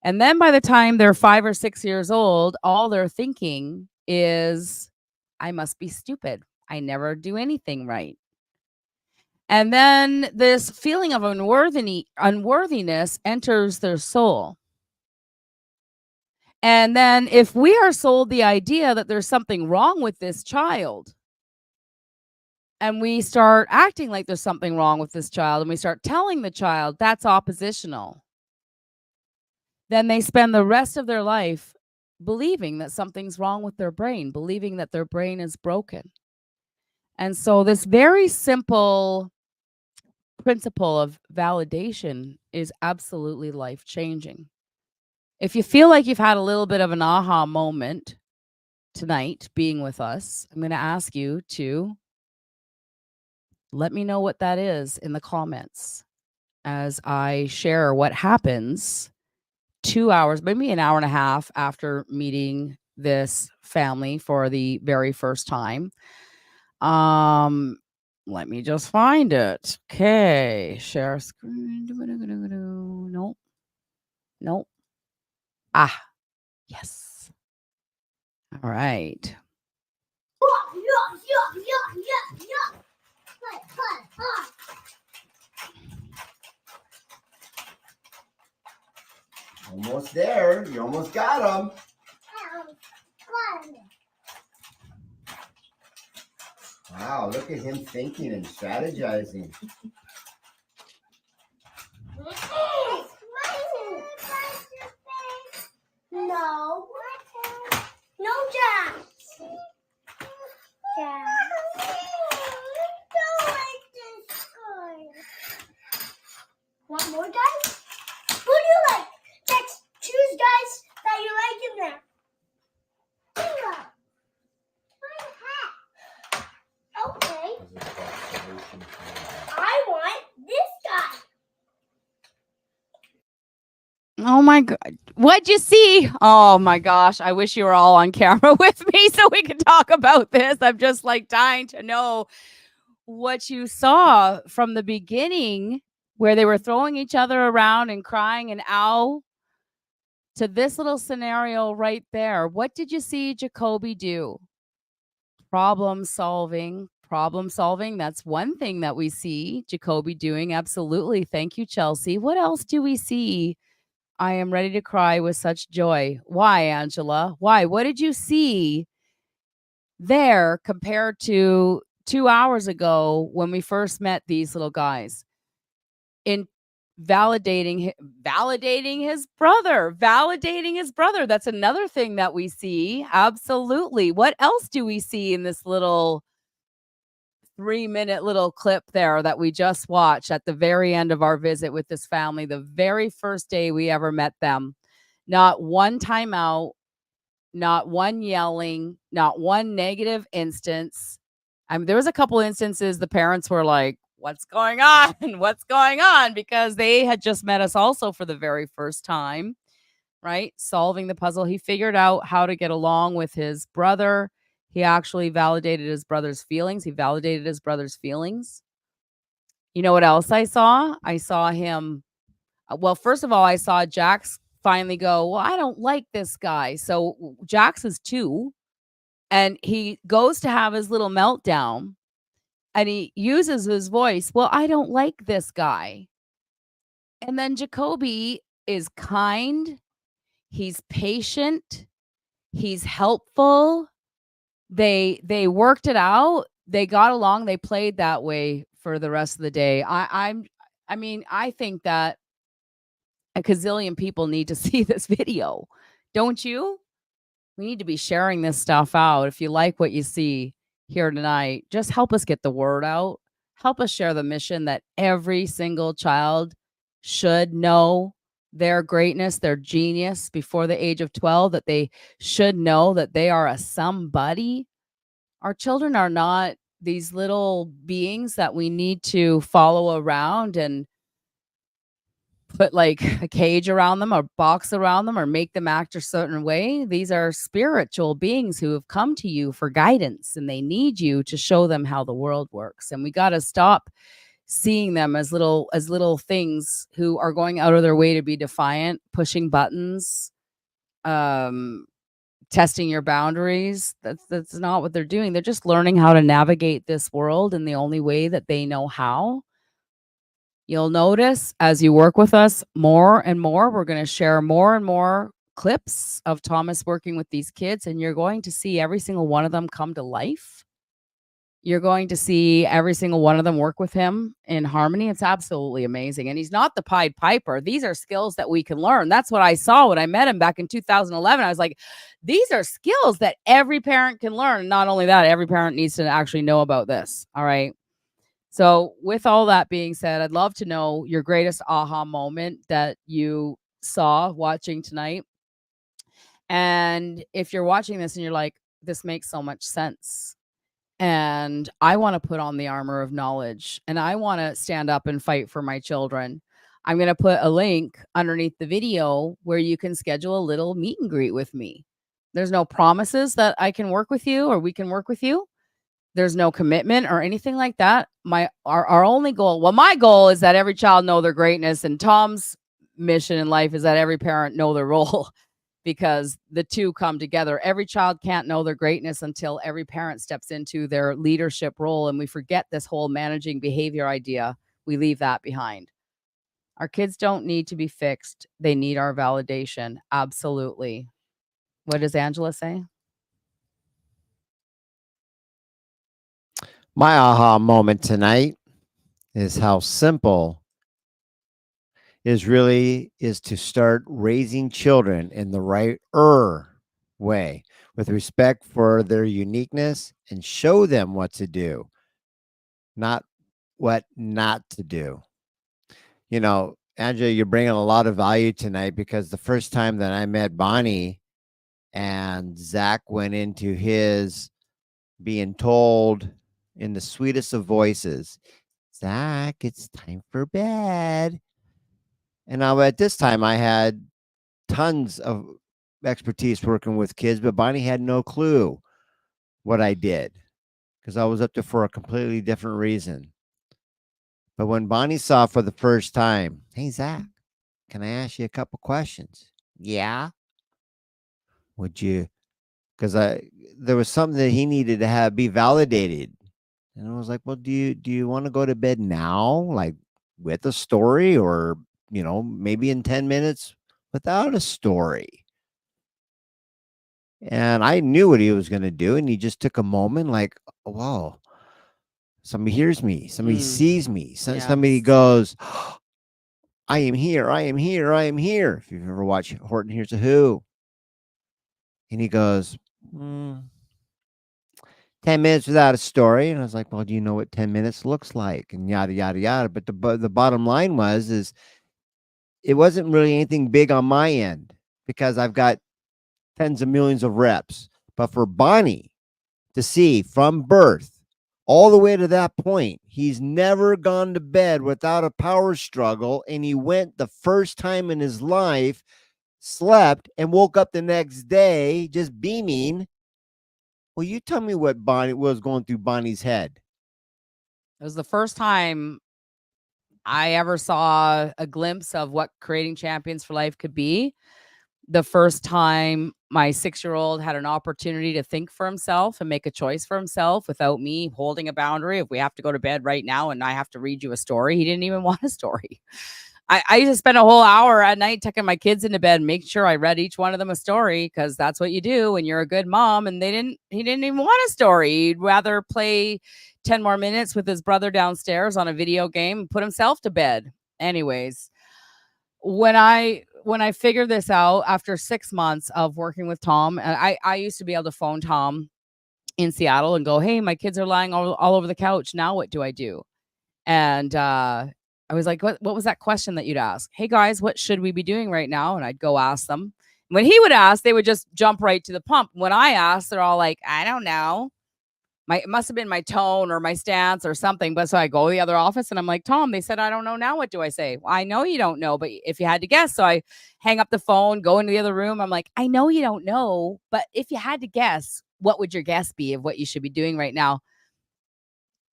And then by the time they're 5 or 6 years old, all they're thinking is, I must be stupid. I never do anything right. And then this feeling of unworthiness enters their soul. And then if we are sold the idea that there's something wrong with this child, and we start acting like there's something wrong with this child, and we start telling the child that's oppositional, then they spend the rest of their life believing that something's wrong with their brain, believing that their brain is broken. And so this very simple principle of validation is absolutely life-changing. If you feel like you've had a little bit of an aha moment tonight being with us, I'm going to ask you to let me know what that is in the comments as I share what happens 2 hours, maybe an hour and a half after meeting this family for the very first time. Let me just find it. Okay, share screen. Nope. Ah, yes. All right. Almost there. You almost got them. Wow, look at him thinking and strategizing. No. No, Jack. Jack. Don't like this guy. Want more guys? Who do you like? Let's choose guys that you like in there. Bingo. My hat. Okay. I want this guy. Oh my God. What'd you see? Oh my gosh. I wish you were all on camera with me so we could talk about this. I'm just like dying to know what you saw from the beginning, where they were throwing each other around and crying and ow, to this little scenario right there. What did you see Jacoby do? Problem solving. That's one thing that we see Jacoby doing. Absolutely. Thank you, Chelsea. What else do we see I am ready to cry with such joy. Why, Angela? Why? What did you see there compared to 2 hours ago when we first met these little guys? In validating his brother, That's another thing that we see. Absolutely. What else do we see in this little 3-minute little clip there that we just watched at the very end of our visit with this family, the very first day we ever met them? Not one timeout, not one yelling, not one negative instance. There was a couple instances the parents were like, "What's going on? What's going on?" Because they had just met us also for the very first time, right? Solving the puzzle. He figured out how to get along with his brother. He actually validated his brother's feelings. You know what else I saw? I saw him. Well, first of all, I saw Jax finally go, "Well, I don't like this guy." So Jax is 2, and he goes to have his little meltdown, and he uses his voice, "Well, I don't like this guy." And then Jacoby is kind, he's patient, he's helpful. They worked it out. They got along. They played that way for the rest of the day. I think that a gazillion people need to see this video. Don't you? We need to be sharing this stuff out. If you like what you see here tonight, just help us get the word out. Help us share the mission that every single child should know their greatness, their genius before the age of 12, that they should know that they are a somebody. Our children are not these little beings that we need to follow around and put like a cage around them or box around them or make them act a certain way. These are spiritual beings who have come to you for guidance, and they need you to show them how the world works. And we got to stop seeing them as little things who are going out of their way to be defiant, pushing buttons, testing your boundaries. That's not what they're doing. They're just learning how to navigate this world in the only way that they know how. You'll notice as you work with us more and more, we're going to share more and more clips of Thomas working with these kids, and you're going to see every single one of them come to life. You're going to see every single one of them work with him in harmony. It's absolutely amazing. And he's not the Pied Piper. These are skills that we can learn. That's what I saw when I met him back in 2011. I was like, these are skills that every parent can learn. And not only that, every parent needs to actually know about this. All right. So with all that being said, I'd love to know your greatest aha moment that you saw watching tonight. And if you're watching this and you're like, this makes so much sense, and I want to put on the armor of knowledge, and I want to stand up and fight for my children, I'm going to put a link underneath the video where you can schedule a little meet and greet with me. There's no promises that I can work with you or we can work with you. There's no commitment or anything like that. Our only goal, well, my goal is that every child know their greatness, and Tom's mission in life is that every parent know their role, because the two come together. Every child can't know their greatness until every parent steps into their leadership role, and we forget this whole managing behavior idea. We leave that behind. Our kids don't need to be fixed. They need our validation. Absolutely. What does Angela say? My aha moment tonight is how simple is to start raising children in the right way, with respect for their uniqueness, and show them what to do, not what not to do. You know, Angela, you're bringing a lot of value tonight, because the first time that I met Bonnie and Zach went into his being told in the sweetest of voices, Zach, it's time for bed. And now at this time, I had tons of expertise working with kids, but Bonnie had no clue what I did, because I was up there for a completely different reason. But when Bonnie saw for the first time, hey, Zach, can I ask you a couple questions? Yeah. Would you? Because there was something that he needed to be validated. And I was like, well, do you want to go to bed now, like with a story, or, maybe in 10 minutes without a story. And I knew what he was going to do. And he just took a moment like, wow, somebody hears me. Somebody sees me. Somebody Yes. goes, I am here. I am here. I am here. If you've ever watched Horton Hears a Who. And he goes, 10 minutes without a story. And I was like, well, do you know what 10 minutes looks like? And yada, yada, yada. But the bottom line is it wasn't really anything big on my end because I've got tens of millions of reps. But for Bonnie to see from birth all the way to that point, he's never gone to bed without a power struggle. And he went the first time in his life, slept, and woke up the next day just beaming. Well, you tell me what Bonnie was going through Bonnie's head. It was the first time I ever saw a glimpse of what creating champions for life could be. The first time my 6-year-old had an opportunity to think for himself and make a choice for himself without me holding a boundary. If we have to go to bed right now and I have to read you a story, he didn't even want a story. I used to spend a whole hour at night tucking my kids into bed and make sure I read each one of them a story because that's what you do when you're a good mom. And he didn't even want a story. He'd rather play 10 more minutes with his brother downstairs on a video game and put himself to bed. Anyways, when I figured this out after 6 months of working with Tom, and I used to be able to phone Tom in Seattle and go, hey, my kids are lying all over the couch. Now what do I do? And I was like, what was that question that you'd ask? Hey, guys, what should we be doing right now? And I'd go ask them. When he would ask, they would just jump right to the pump. When I asked, they're all like, I don't know. It must have been my tone or my stance or something. But so I go to the other office and I'm like, Tom, they said, I don't know. Now what do I say? Well, I know you don't know, but if you had to guess. So I hang up the phone, go into the other room. I'm like, I know you don't know, but if you had to guess, what would your guess be of what you should be doing right now?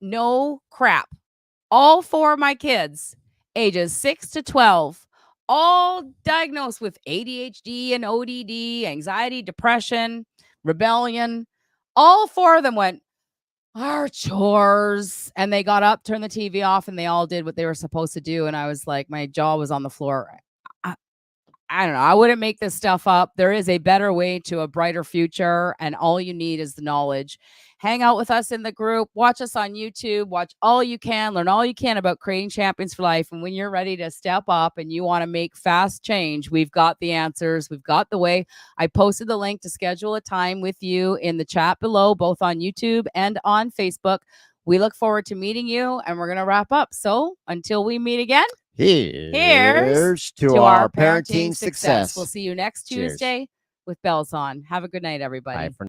No crap. All 4 of my kids, ages 6 to 12, all diagnosed with ADHD and ODD, anxiety, depression, rebellion. All 4 of them went, our chores. And they got up, turned the TV off, and they all did what they were supposed to do. And I was like, my jaw was on the floor. I don't know. I wouldn't make this stuff up. There is a better way to a brighter future, and all you need is the knowledge. Hang out with us in the group. Watch us on YouTube. Watch all you can. Learn all you can about creating champions for life. And when you're ready to step up and you want to make fast change, we've got the answers. We've got the way. I posted the link to schedule a time with you in the chat below, both on YouTube and on Facebook. We look forward to meeting you, and we're going to wrap up. So until we meet again, here's to our parenting success. We'll see you next Cheers. Tuesday with bells on. Have a good night, everybody. Bye for